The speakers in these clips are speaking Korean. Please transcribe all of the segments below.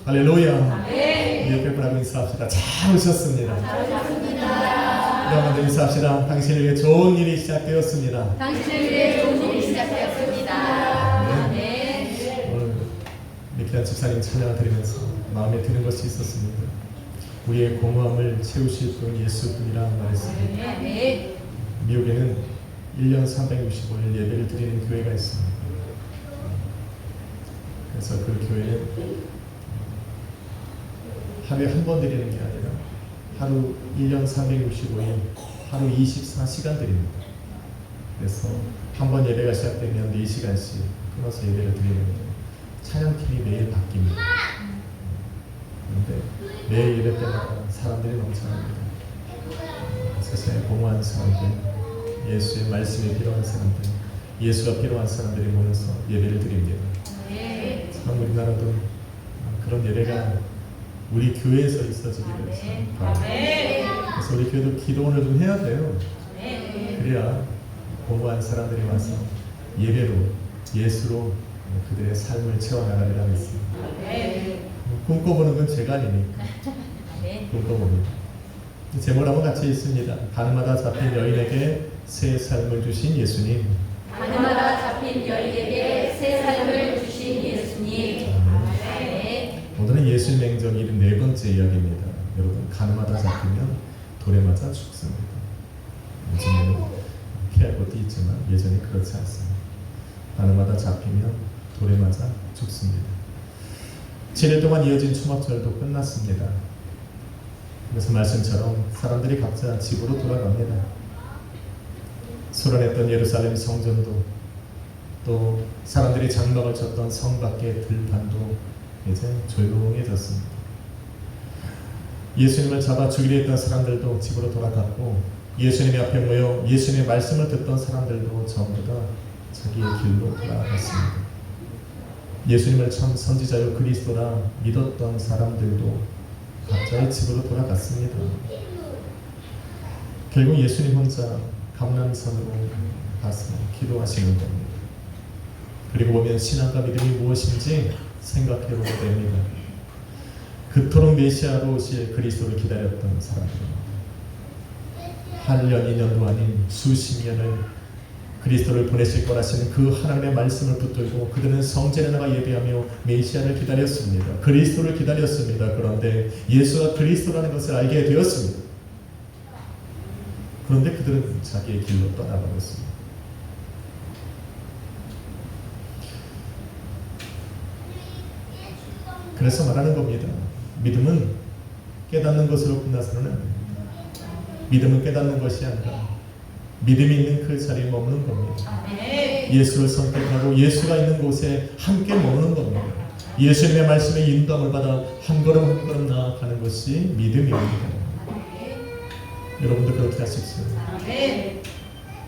할렐루야. 이렇게 보라고 인사합시다. 잘 오셨습니다. 여러분들 인사합시다. 당신을 위해 좋은 일이 시작되었습니다. 당신을 위해 좋은 일이 시작되었습니다. 네. 오늘 미키란 집사님 찬양을 드리면서 마음에 드는 것이 있었습니다. 우리의 공허함을 채우실 분 예수뿐이라 말했습니다. 네. 미국에는 1년 365일 예배를 드리는 교회가 있습니다. 그래서 그 교회는 하루에 한 번 드리는 게 아니라 하루 1년 365일 하루 24시간 드립니다. 그래서 한 번 예배가 시작되면 4시간씩 끊어서 예배를 드리는데 찬양팀이 매일 바뀝니다. 그런데 매일 예배 때마다 사람들이 넘쳐납니다. 세상에 공허한 사람들, 예수의 말씀이 필요한 사람들, 예수가 필요한 사람들이 모여서 예배를 드립니다. 참 우리나라도 그런 예배가 우리 교회에서 있어지기를 참 바랍니다. 그래서 우리 교회도 기도원을 좀 해야 돼요. 그래야 공부한 사람들이 와서 예배로, 예수로 그들의 삶을 채워나가리라 믿습니다. 꿈꿔보는 건 제가 아니니까 꿈꿔봅니다. 제목 한번 같이 있습니다. 가늠하다 잡힌 여인에게 새 삶을 주신 예수님. 가늠하다 잡힌 여인에게 새 삶을 주신 예수님. 오늘은 예수 맹정 74번째 이야기입니다. 여러분, 가늠하다 잡히면 돌에 맞아 죽습니다. 요즘에는 피할 것도 있지만 예전에 그렇지 않습니다. 가늠하다 잡히면 돌에 맞아 죽습니다. 7일 동안 이어진 초막절도 끝났습니다. 그래서 말씀처럼 사람들이 각자 집으로 돌아갑니다. 소란했던 예루살렘 성전도, 또 사람들이 장막을 쳤던 성 밖의 들판도 이제 조용해졌습니다. 예수님을 잡아 죽이려 했던 사람들도 집으로 돌아갔고, 예수님의 앞에 모여 예수님의 말씀을 듣던 사람들도 전부 다 자기의 길로 돌아갔습니다. 예수님을 참 선지자요 그리스도라 믿었던 사람들도 각자의 집으로 돌아갔습니다. 결국 예수님 혼자 감람산으로 가서 기도하시는 겁니다. 그리고 보면 신앙과 믿음이 무엇인지 생각해보게 됩니다. 그토록 메시아로 오실 그리스도를 기다렸던 사람들입니다. 8년, 2년도 아닌 수십 년을 그리스도를 보내실 거라시는 그 하나님의 말씀을 붙들고 그들은 성전에 나가 예배하며 메시아를 기다렸습니다. 그리스도를 기다렸습니다. 그런데 예수가 그리스도라는 것을 알게 되었습니다. 그런데 그들은 자기의 길로 떠나버렸습니다. 그래서 말하는 겁니다. 믿음은 깨닫는 것으로 끝나서는 안 됩니다. 믿음은 깨닫는 것이 아니라 믿음이 있는 그 자리에 머무는 겁니다. 예수를 선택하고 예수가 있는 곳에 함께 머무는 겁니다. 예수님의 말씀에 인도함을 받아 한 걸음 한 걸음 나아가는 것이 믿음입니다. 여러분도 그렇게 하십시오.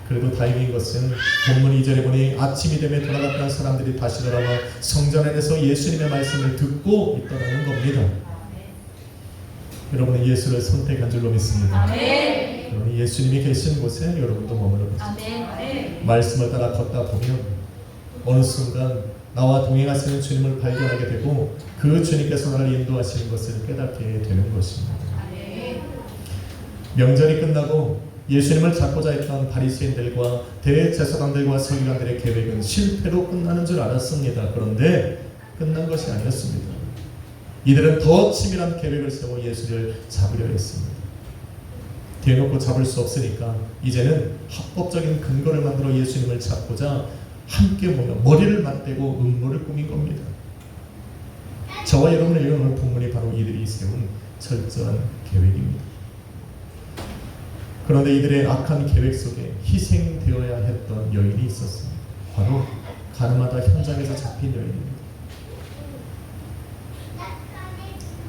그래도 다행인 것은 본문 2절에 보니 아침이 되면 돌아갔던 사람들이 다시 돌아와 성전 안에서 예수님의 말씀을 듣고 있다는 겁니다. 여러분은 예수를 선택한 줄로 믿습니다. 여러분 예수님이 계신 곳에 여러분도 머물러 계십니다. 말씀을 따라 걷다 보면 어느 순간 나와 동행하시는 주님을 발견하게 되고 그 주님께서 나를 인도하시는 것을 깨닫게 되는 것입니다. 명절이 끝나고 예수님을 잡고자 했던 바리새인들과 대제사장들과 서기관들의 계획은 실패로 끝나는 줄 알았습니다. 그런데 끝난 것이 아니었습니다. 이들은 더 치밀한 계획을 세워 예수를 잡으려 했습니다. 대놓고 잡을 수 없으니까 이제는 합법적인 근거를 만들어 예수님을 잡고자 함께 모여 머리를 맞대고 음모를 꾸민 겁니다. 저와 여러분을 읽은 오늘 본문이 바로 이들이 세운 철저한 계획입니다. 그런데 이들의 악한 계획 속에 희생되어야 했던 여인이 있었습니다. 바로 가늠하다 현장에서 잡힌 여인입니다.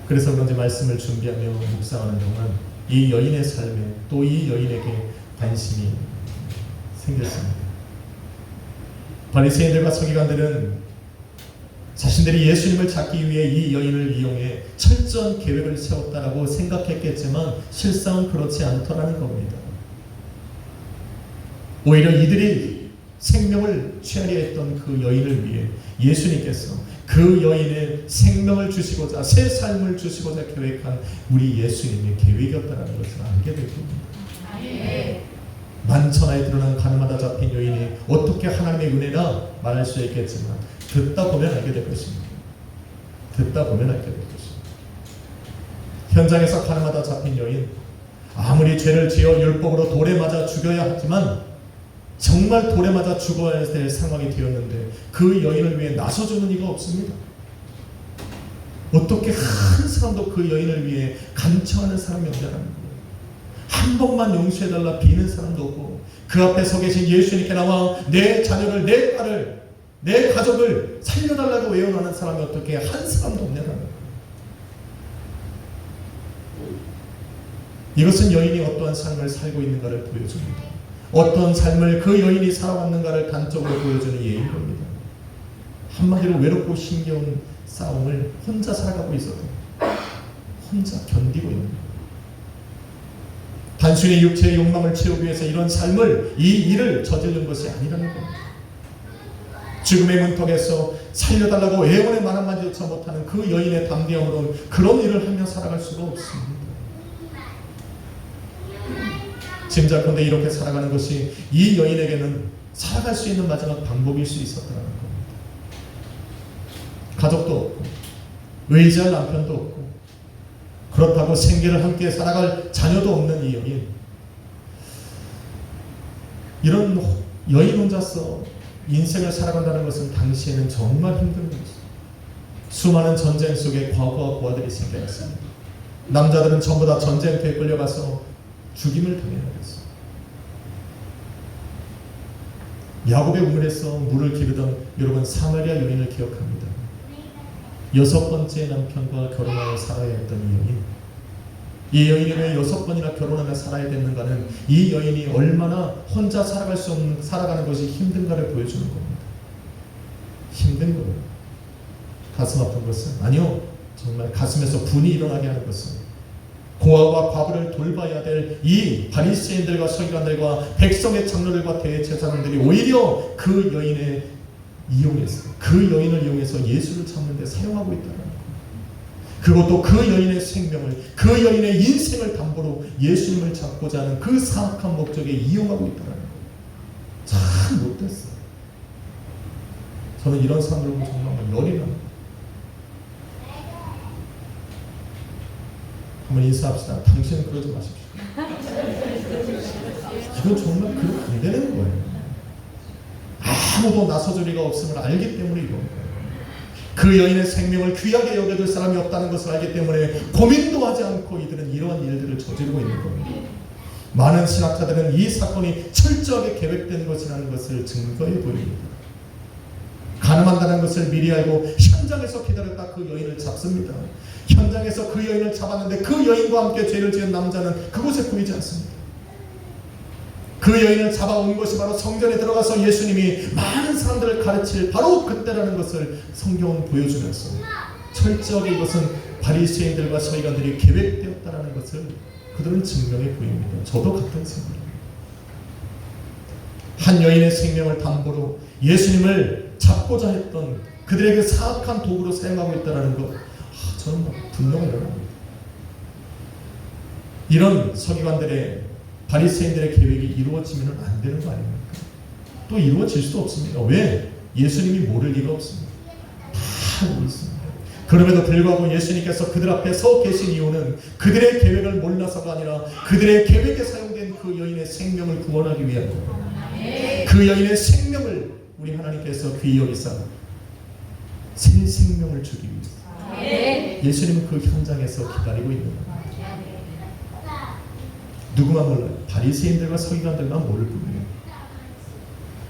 그래서 그런지 말씀을 준비하며 묵상하는 동안 이 여인의 삶에 또 이 여인에게 관심이 생겼습니다. 바리새인들과 서기관들은 자신들이 예수님을 잡기 위해 이 여인을 이용해 철저한 계획을 세웠다라고 생각했겠지만 실상은 그렇지 않더라는 겁니다. 오히려 이들이 생명을 취하려 했던 그 여인을 위해 예수님께서 그 여인의 생명을 주시고자 새 삶을 주시고자 계획한 우리 예수님의 계획이었다는 것을 알게 될 겁니다. 만천하에 드러난 가늠하다 잡힌 여인이 어떻게 하나님의 은혜나 말할 수 있겠지만 듣다 보면 알게 될 것입니다. 듣다 보면 알게 될 것입니다. 현장에서 가늠하다 잡힌 여인, 아무리 죄를 지어 율법으로 돌에 맞아 죽여야 하지만 정말 돌에 맞아 죽어야 될 상황이 되었는데 그 여인을 위해 나서주는 이가 없습니다. 어떻게 한 사람도 그 여인을 위해 간청하는 사람이 없냐는 거예요. 한 번만 용서해달라 비는 사람도 없고 그 앞에 서 계신 예수님께 나와 내 자녀를, 내 딸을, 내 가족을 살려달라고 외원하는 사람이 어떻게 한 사람도 없냐는 거예요. 이것은 여인이 어떠한 삶을 살고 있는가를 보여줍니다. 어떤 삶을 그 여인이 살아왔는가를 단적으로 보여주는 예인 겁니다. 한마디로 외롭고 힘겨운 싸움을 혼자 살아가고 있어도 혼자 견디고 있는 거예요. 단순히 육체의 욕망을 채우기 위해서 이런 삶을, 이 일을 저지른 것이 아니라는 겁니다. 죽음의 문턱에서 살려달라고 애원의 말 한마디조차 못하는 그 여인의 담대함으로는 그런 일을 하며 살아갈 수가 없습니다. 짐작컨대 이렇게 살아가는 것이 이 여인에게는 살아갈 수 있는 마지막 방법일 수 있었다는 겁니다. 가족도 없고 의지할 남편도 없고 그렇다고 생계를 함께 살아갈 자녀도 없는 이 여인, 이런 여인 혼자서 인생을 살아간다는 것은 당시에는 정말 힘든 것이죠. 수많은 전쟁 속에 과부와 고아들이 생겨났습니다. 남자들은 전부 다 전쟁터에 끌려가서 죽임을 당해야겠어. 야곱의 우물에서 물을 기르던 여러분 사마리아 여인을 기억합니다. 6번째 남편과 결혼하여 살아야 했던 이 여인. 이 여인이 왜 6번이나 결혼하며 살아야 됐는가는 이 여인이 얼마나 혼자 살아갈 수 없는, 살아가는 것이 힘든가를 보여주는 겁니다. 힘든 거예요. 가슴 아픈 것은 아니요. 정말 가슴에서 분이 일어나게 하는 것은 고아와 과부를 돌봐야 될 이 바리새인들과 서기관들과 백성의 장로들과 대제사장들이 오히려 그 여인을 이용해서 예수를 찾는 데 사용하고 있다는 거예요. 그것도 그 여인의 생명을, 그 여인의 인생을 담보로 예수님을 찾고자 하는 그 사악한 목적에 이용하고 있다는 거예요. 참 못됐어요. 저는 이런 사람들 보면 정말 열이 납니다. 한번 인사합시다. 당신은 그러지 마십시오. 이건 정말 그렇게 안 되는 거예요. 아무도 나서줄 리가 없음을 알기 때문에 이겁니다. 그 여인의 생명을 귀하게 여겨줄 사람이 없다는 것을 알기 때문에 고민도 하지 않고 이들은 이러한 일들을 저지르고 있는 겁니다. 많은 신학자들은 이 사건이 철저하게 계획된 것이라는 것을 증거해 보입니다. 가늠한다는 것을 미리 알고 현장에서 기다렸다 그 여인을 잡습니다. 현장에서 그 여인을 잡았는데 그 여인과 함께 죄를 지은 남자는 그곳에 보이지 않습니다. 그 여인을 잡아온 것이 바로 성전에 들어가서 예수님이 많은 사람들을 가르칠 바로 그때라는 것을 성경은 보여주면서 철저하게 이것은 바리새인들과 서기관들이 계획되었다는 것을 그들은 증명해 보입니다. 저도 같은 생각입니다. 한 여인의 생명을 담보로 예수님을 잡고자 했던 그들에게 사악한 도구로 사용하고 있다는 것, 저는 분노가 일어납니다. 이런 서기관들의 바리새인들의 계획이 이루어지면 안 되는 거 아닙니까? 또 이루어질 수도 없습니다. 왜? 예수님이 모를 리가 없습니다. 다 알고 있습니다. 그럼에도 불구하고 예수님께서 그들 앞에 서 계신 이유는 그들의 계획을 몰라서가 아니라 그들의 계획에 사용된 그 여인의 생명을 구원하기 위함입니다. 그 여인의 생명을 우리 하나님께서 귀히 여기사 새 생명을 주기 위해서 예수님은 그 현장에서 기다리고 있는 겁니다. 누구만 몰라요. 바리새인들과 서기관들만 모를 뿐이에요.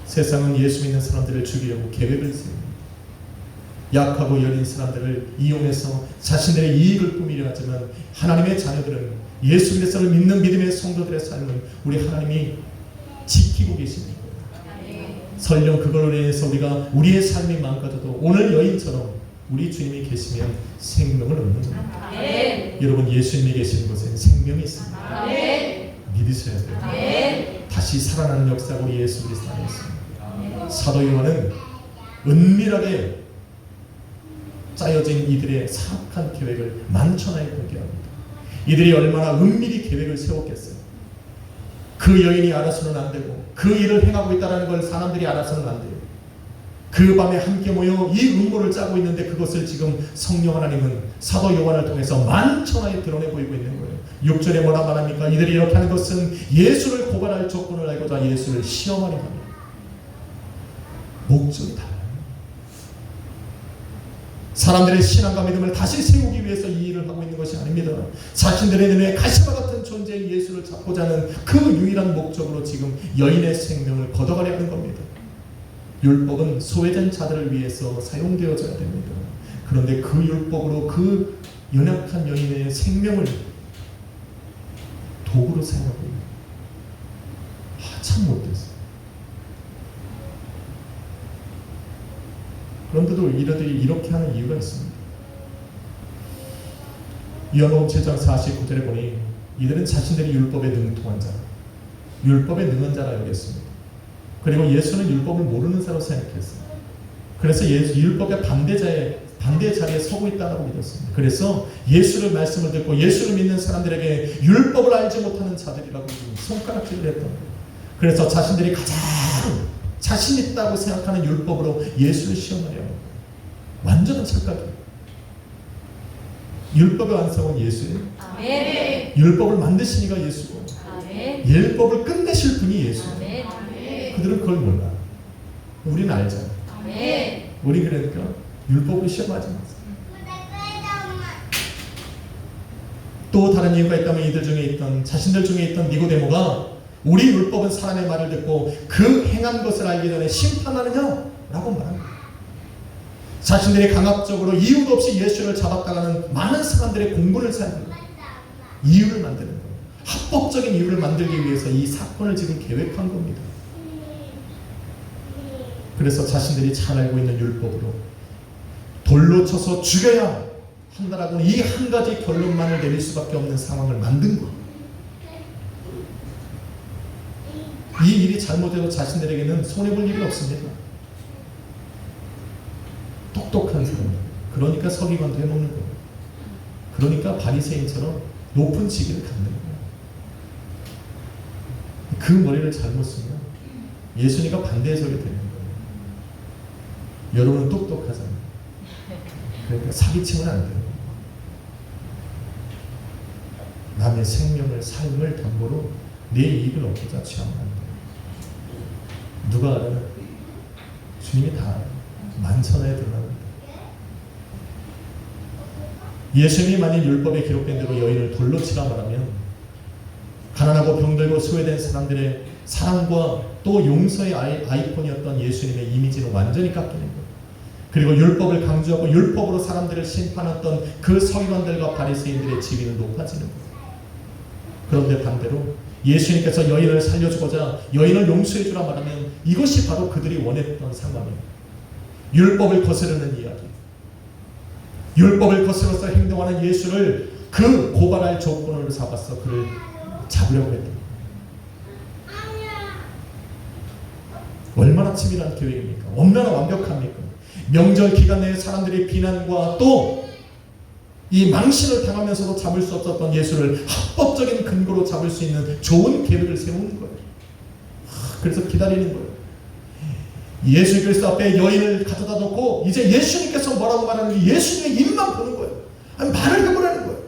세상은 예수 믿는 사람들을 죽이려고 계획을 세웁니다. 약하고 여린 사람들을 이용해서 자신들의 이익을 꾸미려 하지만 하나님의 자녀들은 예수 그리스도를 믿는 믿음의 성도들의 삶은 우리 하나님이 지키고 계시는 거예요. 설령 그걸로 인해서 우리가 우리의 삶이 망가져도 오늘 여인처럼 우리 주님이 계시면 생명을 얻는 겁니다. 여러분 예수님이 계시는 곳에는 생명이 있습니다. 믿으셔야 돼요. 다시 살아나는 역사가 우리 예수 그리스도 안에 있습니다. 사도 요한은 은밀하게 짜여진 이들의 사악한 계획을 만천하에 공개합니다. 이들이 얼마나 은밀히 계획을 세웠겠어요. 그 여인이 알아서는 안 되고 그 일을 행하고 있다는 걸 사람들이 알아서는 안 돼요. 그 밤에 함께 모여 이 음모를 짜고 있는데 그것을 지금 성령 하나님은 사도 요한을 통해서 만천하에 드러내 보이고 있는 거예요. 6절에 뭐라 말합니까? 이들이 이렇게 하는 것은 예수를 고발할 조건을 알고자 예수를 시험하려 합니다. 목적이 달라요. 사람들의 신앙과 믿음을 다시 세우기 위해서 이 일을 하고 있는 것이 아닙니다. 자신들의 눈에 가시와 같은 존재인 예수를 잡고자 하는 그 유일한 목적으로 지금 여인의 생명을 걷어가려 하는 겁니다. 율법은 소외된 자들을 위해서 사용되어져야 됩니다. 그런데 그 율법으로 그 연약한 여인의 생명을 도구로 사용하고 있는 참 못됐어요. 그런데도 이들이 이렇게 하는 이유가 있습니다. 요한복음 7장 49절에 보니 이들은 자신들이 율법에 능통한 자, 율법에 능한 자라 여겼습니다. 그리고 예수는 율법을 모르는 자로 생각했어요. 그래서 율법의 반대 자리에 서고 있다고 믿었습니다. 그래서 예수를 말씀을 듣고 예수를 믿는 사람들에게 율법을 알지 못하는 자들이라고 손가락질을 했던 거예요. 그래서 자신들이 가장 자신 있다고 생각하는 율법으로 예수를 시험하려고 합니다. 완전한 착각이에요. 율법의 완성은 예수예요. 아멘. 율법을 만드신 이가 예수고 아멘. 율법을 끝내실 분이 예수예요. 아멘. 그들은 그걸 몰라. 우리는 알잖아. 아멘. 우리 그러니까 율법을 시험하지 마세요. 또 다른 이유가 있다면 이들 중에 있던 자신들 중에 있던 니고데모가 우리 율법은 사람의 말을 듣고 그 행한 것을 알기 전에 심판하느냐? 라고 말합니다. 자신들이 강압적으로 이유도 없이 예수를 잡았다가는 많은 사람들의 공분을 살고 이유를 만드는 거예요. 합법적인 이유를 만들기 위해서 이 사건을 지금 계획한 겁니다. 그래서 자신들이 잘 알고 있는 율법으로 돌로 쳐서 죽여야 한다라고 이 한 가지 결론만을 내릴 수밖에 없는 상황을 만든 거예요. 이 일이 잘못해도 자신들에게는 손해볼 일이 없습니다. 똑똑한 사람, 그러니까 서기관도 해먹는 거예요. 그러니까 바리새인처럼 높은 직위를 갖는 거예요. 그 머리를 잘못 쓰면 예수님과 반대에 서게 되는 거예요. 여러분은 똑똑하잖아요. 그러니까 사기치면 안 돼요. 남의 생명을, 삶을 담보로 내 이익을 얻고자 취하면 안 돼요. 누가 알아요? 주님이 다 알아요. 만천하에 드러납니다. 예수님이 만일 율법에 기록된 대로 여인을 돌로 치라 말하면 가난하고 병들고 소외된 사람들의 사랑과 또 용서의 아이콘이었던 예수님의 이미지는 완전히 깎이는 거예요. 그리고 율법을 강조하고 율법으로 사람들을 심판했던 그 서기관들과 바리새인들의 지위는 높아지는 거예요. 그런데 반대로 예수님께서 여인을 살려주고자 여인을 용서해주라 말하면 이것이 바로 그들이 원했던 상황이에요. 율법을 거스르는 이야기, 율법을 거스러서 행동하는 예수를 그 고발할 조건으로 삼아서 그를 잡으려고 했던 거예요. 얼마나 치밀한 계획입니까? 얼마나 완벽합니까? 명절 기간 내에 사람들의 비난과 또 이 망신을 당하면서도 잡을 수 없었던 예수를 합법적인 근거로 잡을 수 있는 좋은 계획을 세우는 거예요. 그래서 기다리는 거예요. 예수 그리스도 앞에 여인을 가져다 놓고 이제 예수님께서 뭐라고 말하는지 예수님의 입만 보는 거예요. 아니 말을 해보라는 거예요.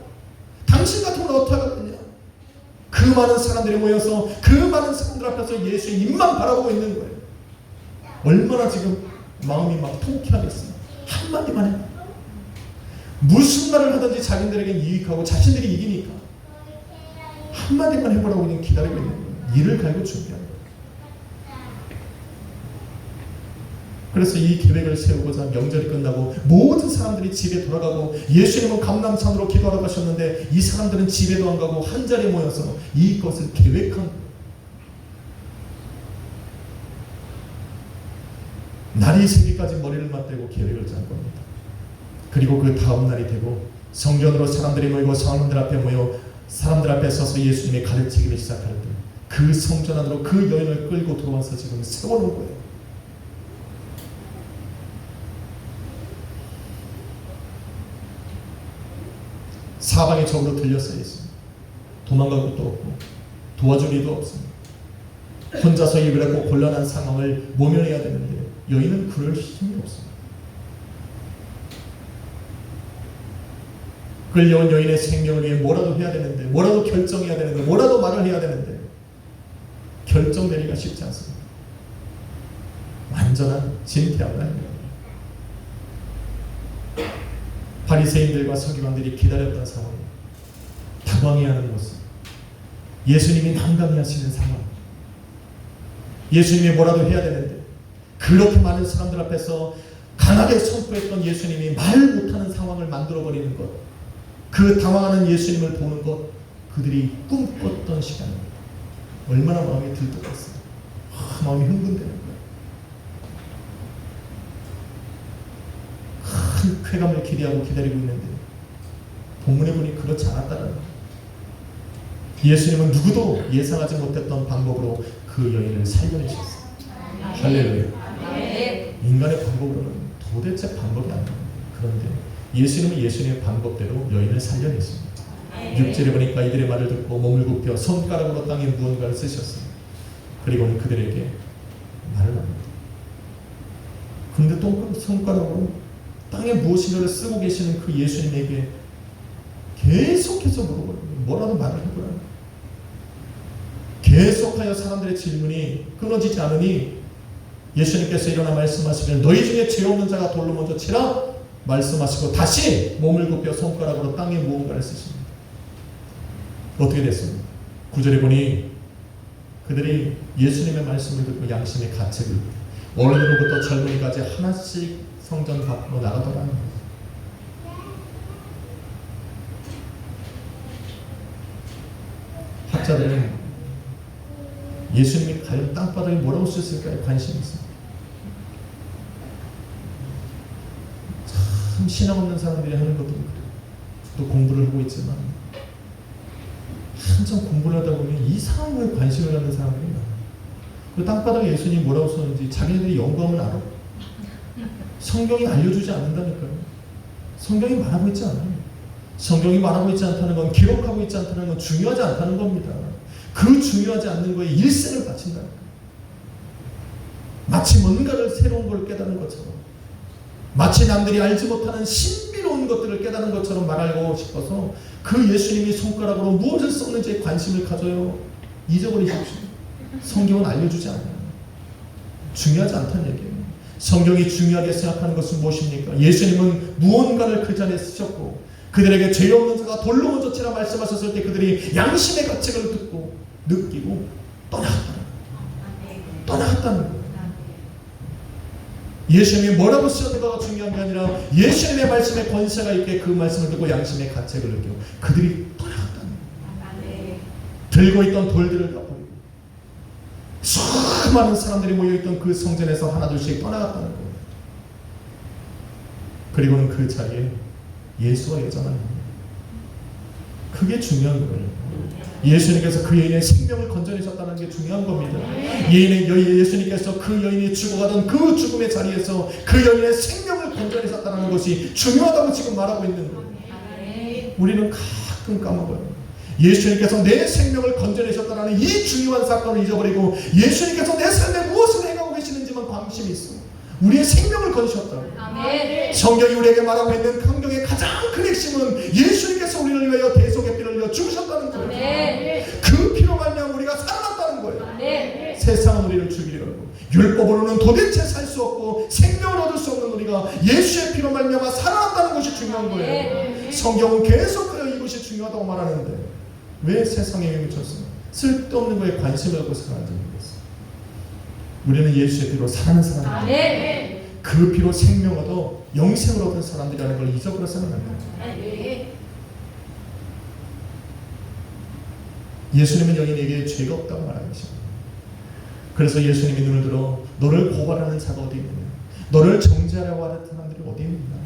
당신 같으면 어떻게 하겠냐? 그 많은 사람들이 모여서 그 많은 사람들 앞에서 예수의 입만 바라보고 있는 거예요. 얼마나 지금 마음이 막 통쾌하겠어요. 한마디만 해. 무슨 말을 하든지 자기들에겐 유익하고 자신들이 이기니까 한마디만 해보라고 그냥 기다리고 있는 거예요. 이를 갈고 준비하는 거예요. 그래서 이 계획을 세우고자 명절이 끝나고 모든 사람들이 집에 돌아가고 예수님은 감람산으로 기도하러 가셨는데 이 사람들은 집에도 안 가고 한 자리에 모여서 이것을 계획한 거예요. 날이 새기까지 머리를 맞대고 계획을 짠 겁니다. 그리고 그 다음 날이 되고 성전으로 사람들이 모이고 사람들 앞에 모여 사람들 앞에 서서 예수님의 가르치기를 시작할 때 그 성전 안으로 그 여인을 끌고 들어와서 지금 세워놓은 거예요. 사방의 적으로 들려서 있습니다. 도망갈 곳도 없고 도와줄 이도 없습니다. 혼자서 이 그렇고 곤란한 상황을 모면해야 되는데 여인은 그럴 힘이 없습니다. 끌려온 여인의 생명을 위해 뭐라도 해야 되는데, 뭐라도 결정해야 되는데, 뭐라도 말을 해야 되는데 결정 내리기가 쉽지 않습니다. 완전한 진퇴양을 합니다. 바리새인들과 서기관들이 기다렸던 상황, 당황해하는 모습, 예수님이 난감해하시는 상황, 예수님이 뭐라도 해야 되는데 그렇게 많은 사람들 앞에서 강하게 선포했던 예수님이 말 못하는 상황을 만들어버리는 것, 그 당황하는 예수님을 보는 것, 그들이 꿈꿨던 시간입니다. 얼마나 마음이 들떴겠어요. 마음이 흥분되는 거예요. 큰 쾌감을 기대하고 기다리고 있는데 본문에 보니 그렇지 않았다는 거예요. 예수님은 누구도 예상하지 못했던 방법으로 그 여인을 살려내셨어요. 할렐루야. 인간의 방법으로는 도대체 방법이 안 됩니다. 그런데 예수님은 예수님의 방법대로 여인을 살려냈습니다. 6절에 보니까 이들의 말을 듣고 몸을 굽혀 손가락으로 땅에 무언가를 쓰셨어요. 그리고는 그들에게 말을 합니다. 그런데 또 손가락으로 땅에 무엇인가를 쓰고 계시는 그 예수님에게 계속해서 물어보는 거예요. 뭐라도 말을 해보라는 거예요. 계속하여 사람들의 질문이 끊어지지 않으니 예수님께서 일어나 말씀하시길 너희 중에 죄 없는 자가 돌로 먼저 치라 말씀하시고 다시 몸을 굽혀 손가락으로 땅에 무언가를 쓰십니다. 어떻게 됐습니까? 9절에 보니 그들이 예수님의 말씀을 듣고 양심의 가책을 어른으로부터 젊은이까지 하나씩 성전 밖으로 나가더라는 거예요. 학자들은 예수님이 과연 땅바닥에 뭐라고 쓰셨을까에 관심이 있습니다. 참 신앙 없는 사람들이 하는 것도 그래요. 또 공부를 하고 있지만 한참 공부를 하다 보면 이상한 거에 관심을 갖는 사람들이 많아요. 그 땅바닥에 예수님이 뭐라고 썼는지 자기네들이 연구하면 알아. 성경이 알려주지 않는다니까요. 성경이 말하고 있지 않아요. 성경이 말하고 있지 않다는 건, 기록하고 있지 않다는 건 중요하지 않다는 겁니다. 그 중요하지 않는 거에 일생을 바친다니까요. 마치 뭔가를 새로운 걸 깨닫는 것처럼, 마치 남들이 알지 못하는 신비로운 것들을 깨닫는 것처럼 말하고 싶어서 그 예수님이 손가락으로 무엇을 썼는지에 관심을 가져요. 잊어버리십시오. 성경은 알려주지 않아요. 중요하지 않다는 얘기예요. 성경이 중요하게 생각하는 것은 무엇입니까? 예수님은 무언가를 그 자리에 쓰셨고 그들에게 죄 없는 자가 돌로 먼저 치라 말씀하셨을 때 그들이 양심의 가책을 듣고 느끼고 떠나갔다는 거예요. 예수님이 뭐라고 쓰셨는가가 중요한 게 아니라 예수님의 말씀에 권세가 있게 그 말씀을 듣고 양심의 가책을 느끼고 그들이 떠나갔다는 거예요. 들고 있던 돌들을 다 버리고 수많은 사람들이 모여있던 그 성전에서 하나둘씩 떠나갔다는 거예요. 그리고는 그 자리에 예수와 여자만 있는 거예요. 그게 중요한 거예요. 예수님께서 그 여인의 생명을 건져내셨다는 게 중요한 겁니다. 예수님께서 그 여인이 죽어가던 그 죽음의 자리에서 그 여인의 생명을 건져내셨다는 것이 중요하다고 지금 말하고 있는 거예요. 우리는 가끔 까먹어요. 예수님께서 내 생명을 건져내셨다는 이 중요한 사건을 잊어버리고 예수님께서 내 삶에 무엇을 행하고 계시는지만 관심이 있어. 우리의 생명을 건지셨다고. 성경이 우리에게 말하고 있는 성경의 가장 큰 핵심은 예수님께서 우리를 위하여 대속의 피를 흘려 죽으셨다는 거예요. 그 피로 말미암아 우리가 살아났다는 거예요. 세상은 우리를 죽이려고 하고 율법으로는 도대체 살 수 없고 생명을 얻을 수 없는 우리가 예수의 피로 말미암아 살아났다는 것이 중요한 거예요. 성경은 계속하여 이것이 중요하다고 말하는데 왜 세상에 미쳤어요? 쓸데없는 거에 관심을 갖고 살아가는 거였어요. 우리는 예수의 피로 살아난 사람입니다. 그 피로 생명 얻어 영생을 얻은 사람들이라는 걸 잊어버려서는 안 돼요. 예수님은 여인에게 죄가 없다고 말하고 계십니다. 그래서 예수님이 눈을 들어 너를 고발하는 자가 어디 있느냐, 너를 정죄하려고 하는 사람들이 어디 있느냐,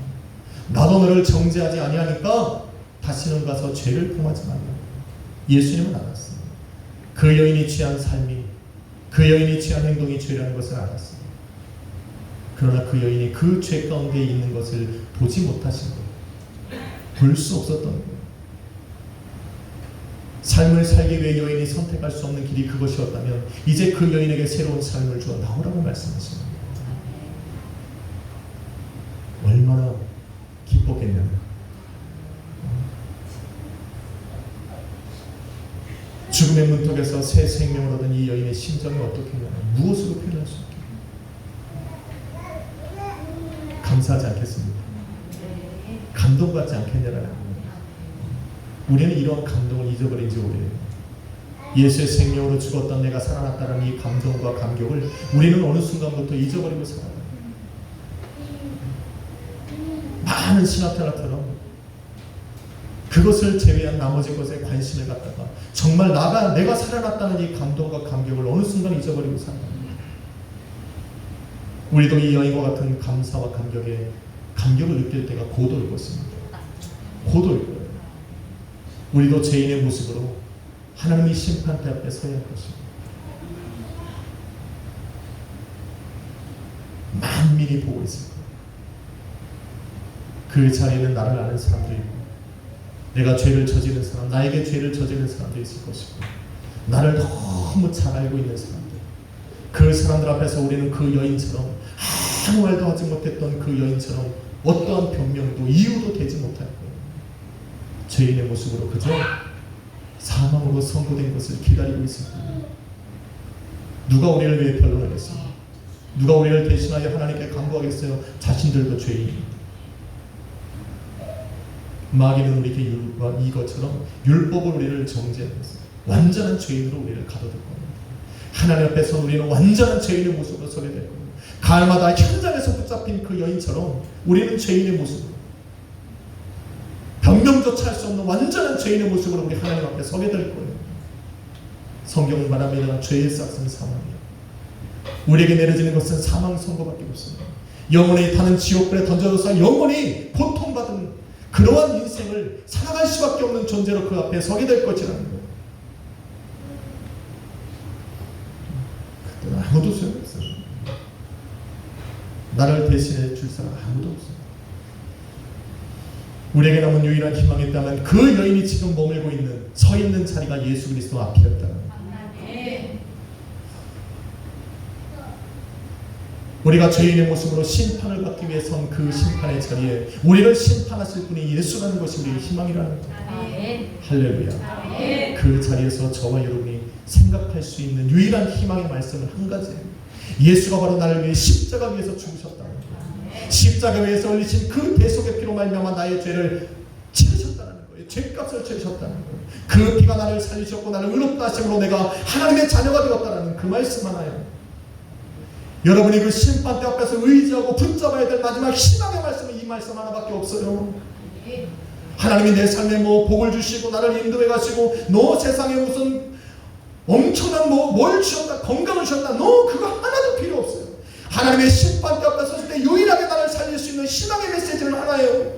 나도 너를 정죄하지 아니하니까 다시는 가서 죄를 범하지 말라. 예수님은 알았어요. 그 여인이 취한 삶이, 그 여인이 취한 행동이 죄라는 것을 알았어요. 그러나 그 여인이 그 죄 가운데 있는 것을 보지 못하신 거예요. 볼 수 없었던 거예요. 삶을 살기 위해 여인이 선택할 수 없는 길이 그것이었다면 이제 그 여인에게 새로운 삶을 주어 나오라고 말씀하십니다. 얼마나 기뻤겠냐면 죽음의 문턱에서 새 생명을 얻은 이 여인의 심정이 어떻겠냐면 무엇으로 표현할 수 없게 감사하지 않겠습니까? 감동받지 않겠냐라는 거예요. 우리는 이런 감동을 잊어버린 지 오래예요. 예수의 생명으로 죽었던 내가 살아났다는 이 감동과 감격을 우리는 어느 순간부터 잊어버리고 살아요. 많은 신학자처럼 그것을 제외한 나머지 것에 관심을 갖다가 정말 내가 살아났다는 이 감동과 감격을 어느 순간 잊어버리고 살아요. 우리도 이 여인과 같은 감사와 감격을 느낄 때가 곧 올 것입니다. 곧 올 거예요. 우리도 죄인의 모습으로 하나님의 심판대 앞에 서야 할 것입니다. 만민이 보고 있을 거예요. 그 자리에는 나를 아는 사람도 있고 내가 죄를 저지른 사람, 나에게 죄를 저지른 사람도 있을 것이고 나를 너무 잘 알고 있는 사람들, 그 사람들 앞에서 우리는 그 여인처럼 아무 말도 하지 못했던 그 여인처럼 어떠한 변명도 이유도 되지 못할 거예요. 죄인의 모습으로 그저 사망으로 선고된 것을 기다리고 있을 거예요. 누가 우리를 위해 변론하겠어요? 누가 우리를 대신하여 하나님께 간구하겠어요? 자신들도 죄인입니다. 마귀는 우리에게 이것처럼 율법을 우리를 정죄하겠어요. 완전한 죄인으로 우리를 가둬둘 겁니다. 하나님 앞에서 우리는 완전한 죄인의 모습으로 서게 될 겁니다. 가을마다 현장에서 붙잡힌 그 여인처럼 우리는 죄인의 모습으로 변명조차 할 수 없는 완전한 죄인의 모습으로 우리 하나님 앞에 서게 될 거예요. 성경은 말합니다. 죄의 싹은 사망이에요. 우리에게 내려지는 것은 사망 선고밖에 없습니다. 영원히 타는 지옥불에 던져져서 영원히 고통받은 그러한 인생을 살아갈 수밖에 없는 존재로 그 앞에 서게 될 것이라는 거예요. 그때는 아무도 소용없어요. 나를 대신해 줄 사람 아무도 없어요. 우리에게 남은 유일한 희망이 있다면 그 여인이 지금 머물고 있는 서 있는 자리가 예수 그리스도 앞이었다는 거예요. 우리가 죄인의 모습으로 심판을 받기 위해 선 그 심판의 자리에 우리를 심판하실 분이 예수라는 것이 우리의 희망이라는 거예요. 할렐루야. 그 자리에서 저와 여러분이 생각할 수 있는 유일한 희망의 말씀은 한 가지예요. 예수가 바로 나를 위해 십자가 위에서 죽으셨다는 거예요. 십자가 위에서 흘리신 그 대속의 피로 말미암아 나의 죄를 치르셨다는 거예요. 죄값을 치르셨다는 거예요. 그 피가 나를 살리셨고 나를 의롭다 하심으로 내가 하나님의 자녀가 되었다는 그 말씀 하나예요. 여러분이 그 심판대 앞에서 의지하고 붙잡아야 될 마지막 희망의 말씀은 이 말씀 하나밖에 없어요. 하나님이 내 삶에 복을 주시고 나를 인도해 가시고 너 세상에 무슨 엄청난 뭘 주셨다, 건강을 주셨다, 너 그거 하나도 필요 없어요. 하나님의 심판대 앞에 섰을 때 유일하게 나를 살릴 수 있는 희망의 메시지는 하나예요.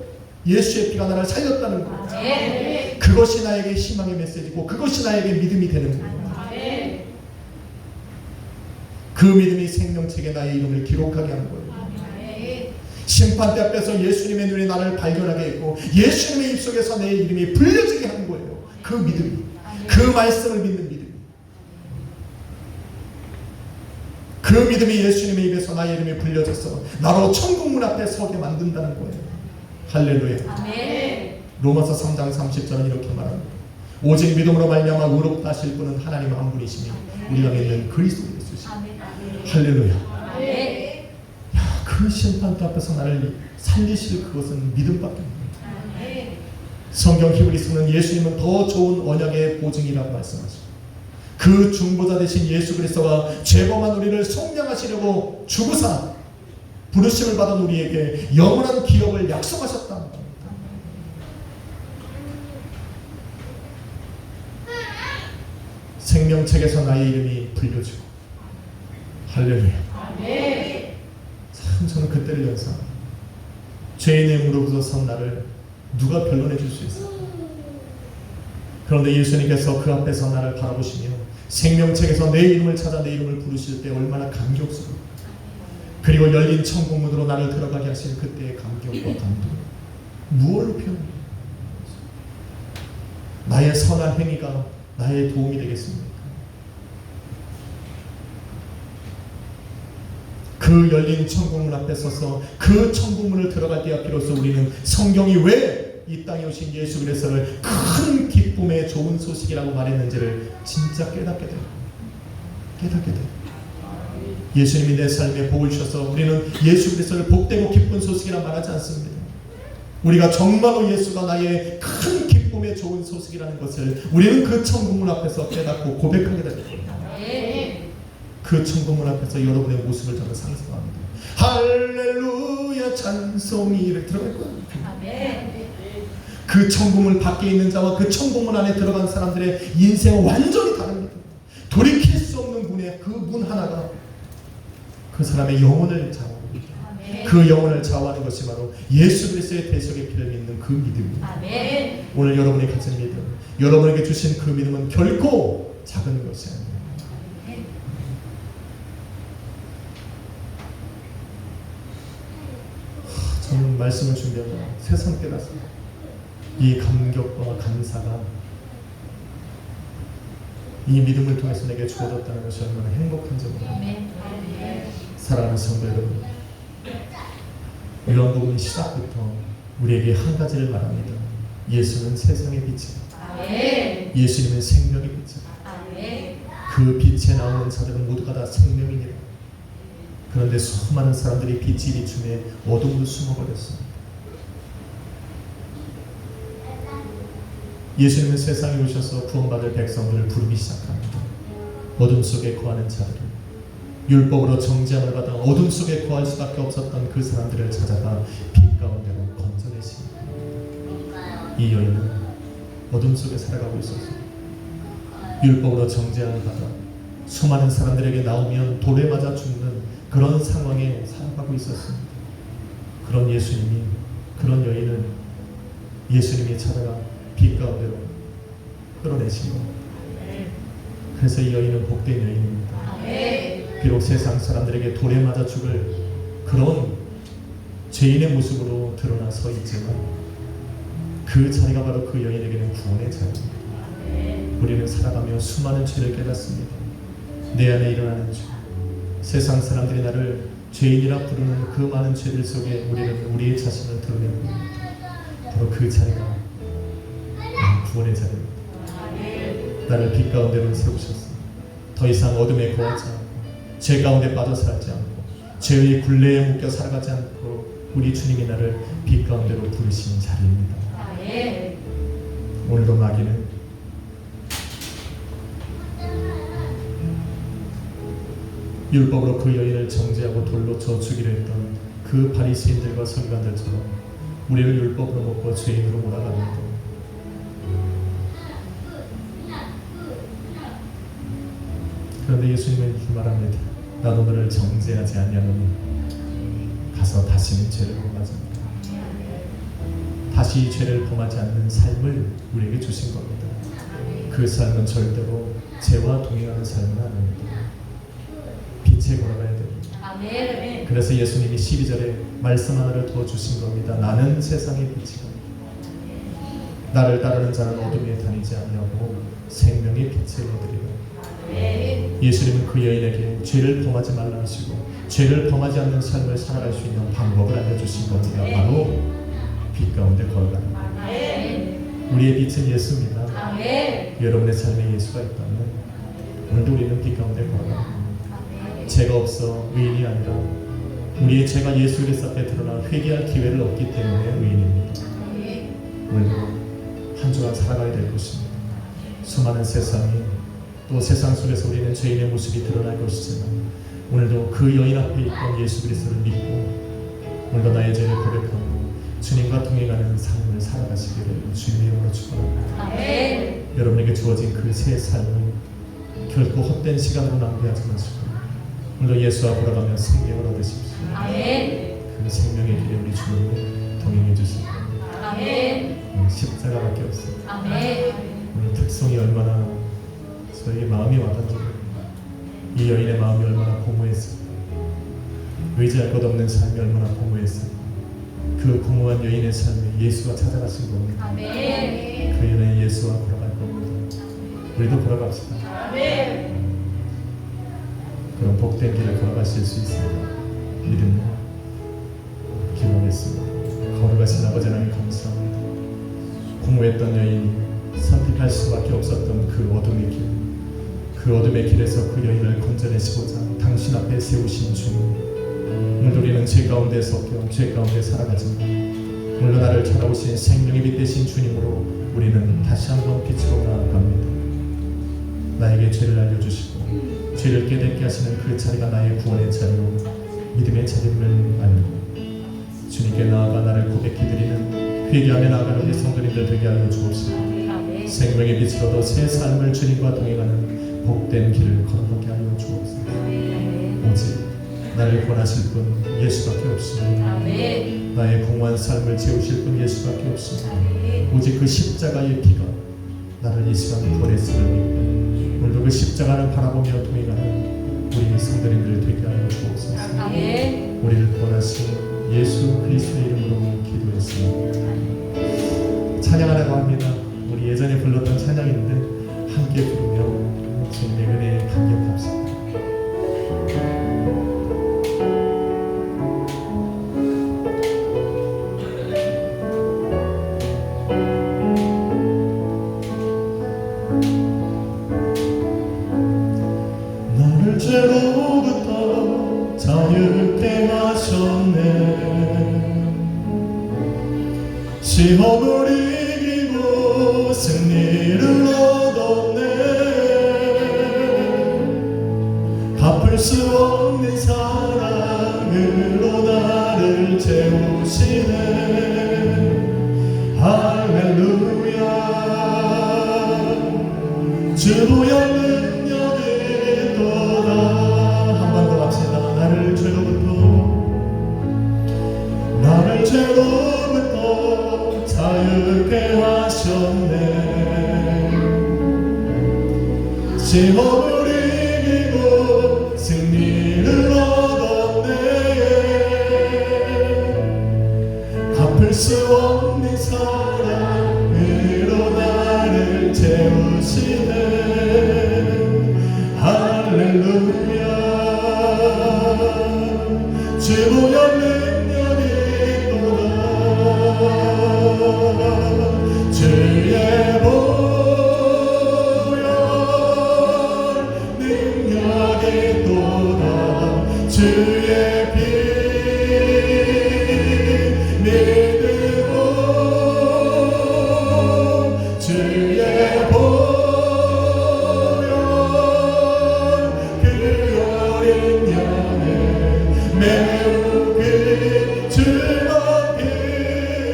예수의 피가 나를 살렸다는 거예요. 그것이 나에게 희망의 메시지고 그것이 나에게 믿음이 되는 거예요. 그 믿음이 생명책에 나의 이름을 기록하게 하는 거예요. 심판대 앞에서 예수님의 눈이 나를 발견하게 했고 예수님의 입속에서 내 이름이 불려지게 하는 거예요. 그 믿음이, 그 말씀을 믿는 믿음, 그 믿음이 예수님의 입에서 나의 이름이 불려져서 나로 천국 문 앞에 서게 만든다는 거예요. 할렐루야. 로마서 3장 30절은 이렇게 말합니다. 오직 믿음으로 말미암아 의롭다 하실 분은 하나님 한 분이시니 우리가 믿는 그리스도 예수시니. 할렐루야. 야, 그 심판대 앞에서 나를 살리실 그것은 믿음밖에 없습니다. 성경 히브리서는 예수님은 더 좋은 언약의 보증이라고 말씀하시고 그 중보자 되신 예수 그리스도가 죄범한 우리를 속량하시려고 죽으사 부르심을 받은 우리에게 영원한 기업을 약속하셨다. 생명책에서 나의 이름이 불려지고 할렐루야. 참 저는 그때를 연상합니다. 죄인의 무릎으로 선 나를 누가 변론해 줄 수 있어요? 그런데 예수님께서 그 앞에서 나를 바라보시며 생명책에서 내 이름을 찾아 내 이름을 부르실 때 얼마나 감격스러워. 그리고 열린 천국문으로 나를 들어가게 하신 그때의 감격과 감동 무엇으로 표현해요? 나의 선한 행위가 나의 도움이 되겠습니까? 그 열린 천국문 앞에 서서 그 천국문을 들어갈 때야 비로소 우리는 성경이 왜 이 땅에 오신 예수 그리스도를 큰 기쁨의 좋은 소식이라고 말했는지를 진짜 깨닫게 돼요. 깨닫게 돼요. 예수님이 내 삶에 복을 주셔서 우리는 예수 그리스도를 복되고 기쁜 소식이라 말하지 않습니다. 우리가 정말로 예수가 나의 큰 기쁨의 좋은 소식이라는 것을 우리는 그 천국문 앞에서 깨닫고 고백하게 됩니다. 그 천국문 앞에서 여러분의 모습을 저는 상상합니다. 할렐루야 찬송이 이렇게 들어갈 거예요. 그 천국문 밖에 있는 자와 그 천국문 안에 들어간 사람들의 인생은 완전히 다릅니다. 돌이킬 수 없는 문의 그 문 하나가 그 사람의 영혼을 좌우합니다. 그 영혼을 좌우하는 것이 바로 예수 그리스도의 대속의 피를 믿는 그 믿음입니다. 오늘 여러분이 가진 믿음, 여러분에게 주신 그 믿음은 결코 작은 것이 아닙니다. 저는 말씀을 준비하고 새삼 깨닫습니다. 이 감격과 감사가 이 믿음을 통해서 내게 주어졌다는 것이 얼마나 행복한지 모릅니다. 사랑하는 성도 여러분, 이런 부분이 시작부터 우리에게 한 가지를 말합니다. 예수는 세상의 빛이다. 예수님은 생명의 빛이다. 그 빛에 나오는 자들은 모두가 다 생명이니라. 그런데 수많은 사람들이 빛이 비춤에 어둠으로 숨어버렸습니다. 예수님은 세상에 오셔서 구원받을 백성들을 부르기 시작합니다. 어둠 속에 거하는 자들을, 율법으로 정죄함을 받아 어둠 속에 거할 수밖에 없었던 그 사람들을 찾아가 빛 가운데로 건져내십니다. 이 여인은 어둠 속에 살아가고 있었습니다. 율법으로 정죄함을 받아 수많은 사람들에게 나오면 돌에 맞아 죽는 그런 상황에 살아가고 있었습니다. 그런 예수님이, 그런 여인을 예수님이 찾아가 빛 가운데로 끌어내신 겁니다. 그래서 이 여인은 복된 여인입니다. 비록 세상 사람들에게 돌에 맞아 죽을 그런 죄인의 모습으로 드러나 서 있지만 그 자리가 바로 그 여인에게는 구원의 자리입니다. 우리는 살아가며 수많은 죄를 깨닫습니다. 내 안에 일어나는 죄, 세상 사람들이 나를 죄인이라 부르는 그 많은 죄들 속에 우리는 우리의 자신을 드러내고 바로 그 자리가 구원의 자리입니다. 나를 빛 가운데로 세우셨습니다. 더 이상 어둠에 거하지 않고 죄 가운데 빠져 살지 않고 죄의 굴레에 묶여 살아가지 않고 우리 주님이 나를 빛 가운데로 부르시는 자리입니다. 오늘도 마귀는 율법으로 그 여인을 정죄하고 돌로 쳐 죽이려 했던 그 바리새인들과 서기관들처럼 우리를 율법으로 먹고 죄인으로 몰아갑니다. 그런데 예수님은 이렇게 말합니다. 나도 너를 정죄하지 아니하노니 가서 다시는 죄를 범하지 않는다. 다시 죄를 범하지 않는 삶을 우리에게 주신 겁니다. 그 삶은 절대로 죄와 동행하는 삶은 아닙니다. 빛에 걸어가야 됩니다. 그래서 예수님이 12절에 말씀 하나를 더 주신 겁니다. 나는 세상의 빛이다. 나를 따르는 자는 어둠에 다니지 아니하고 생명의 빛을 얻으리라. 예수님은 그 여인에게 죄를 범하지 말라 하시고 죄를 범하지 않는 삶을 살아갈 수 있는 방법을 알려주신 겁니다. 바로 빛 가운데 걸어가는 것. 우리의 빛은 예수입니다. 여러분의 삶에 예수가 있다면 오늘도 우리는 빛 가운데 걸어가는 것. 죄가 없어 의인이 아니라 우리의 죄가 예수 그리스도 앞에 드러나 회개할 기회를 얻기 때문에 의인입니다. 오늘도 한 주간 살아가야 될 것입니다. 수많은 세상이 또 세상 속에서 우리는 죄인의 모습이 드러날 것이지만 오늘도 그 여인 앞에 있던 예수 그리스도를 믿고 오늘도 나의 죄를 고백하고 주님과 동행하는 삶을 살아가시기를 주님의 이름으로 축원합니다. 여러분에게 주어진 그 새 삶을 결코 헛된 시간으로 낭비하지 마시고 오늘도 예수 앞으로 가며 생명을 얻으십시오. 그 생명의 길에 우리 주님이 동행해 주실 겁니다. 십자가밖에 없습니다. 오늘 특성이 얼마나 저희 마음이 와닿죠. 이 여인의 마음이 얼마나 공허했을까. 의지할 것 없는 삶이 얼마나 공허했을까. 그 공허한 여인의 삶에 예수가 찾아가신 겁니다. 그 여인의 예수와 걸어가 우리도 걸어갑시다. 아멘. 그런 복된 길을 걸어가실 수 있습니다. 믿음으로 기도하겠습니다. 걸어가신 아버지 하나님 감사합니다. 공부했던 여인이 선택할 수밖에 없었던 그 어둠의 길, 그 어둠의 길에서 그 여인을 건져내시고자 당신 앞에 세우신 주님, 오늘 우리는 죄 가운데 섞여 죄 가운데 살아가지만 오늘 나를 찾아오신 생명의 빛 되신 주님으로 우리는 다시 한번 빛으로 나아갑니다. 나에게 죄를 알려주시고 죄를 깨닫게 하시는 그 자리가 나의 구원의 자리요 믿음의 자리임을 알고 주님께 나아가 나를 고백해드리는 회개하며 나아가는 우리 성도님들 되게 하여 주옵시고 아멘. 생명의 빛으로도 새 삶을 주님과 동행하는 복된 길을 걸어가게 하여 주옵소서. 아멘. 오직 나를 구원하실 분 예수밖에 없습니다. 아멘. 나의 공허한 삶을 채우실 분 예수밖에 없습니다. 아멘. 오직 그 십자가의 피가 나를 이 시간 구원했음을 믿고 오늘도 그 십자가를 바라보며 동행하는 우리 성도님들 되게 하여 주옵소서. 아멘. 우리를 구원하신 예수 그리스도의 이름으로 기도했습니다. 찬양하라고 합니다. 우리 예전에 불렀던 찬양인데 함께 부르며 주님의 은혜에 감격합시다. 나를 죄로부터 자유케 하셨네. 시험을 이기고 승리를 얻었네. 갚을 수 없는 사랑으로 나를 채우시네. 할렐루야. 주보혈 능력이 또다. 한 번 더 합시다. 나를 죄로부터 자유케 하셨네. 시험을 이기고 승리를 얻었네. 갚을 수 없는 사랑으로 나를 채우시네. 할렐루야. 주보혈 능력이 또다. 주의 보혈 능력이 또다. 주의 피 믿음으로 주의 보혈 그 어린 양을 매우 그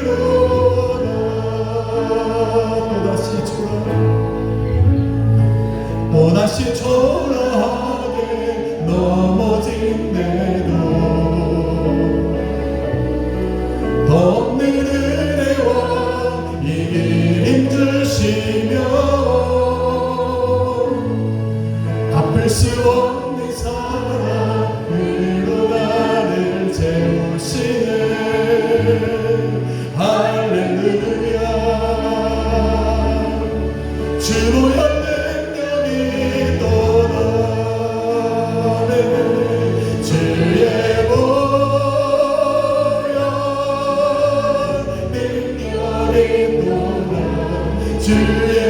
즐겁기로다. 또다시 초라하게 넘어진대도 더 없는 은혜와 이길 힘주시며 갚을 수 없는 사랑으로 나를 채우시네. 할렐루야. 주보혈 능력이 또다. 주의 보혈 능력이 또다. 주의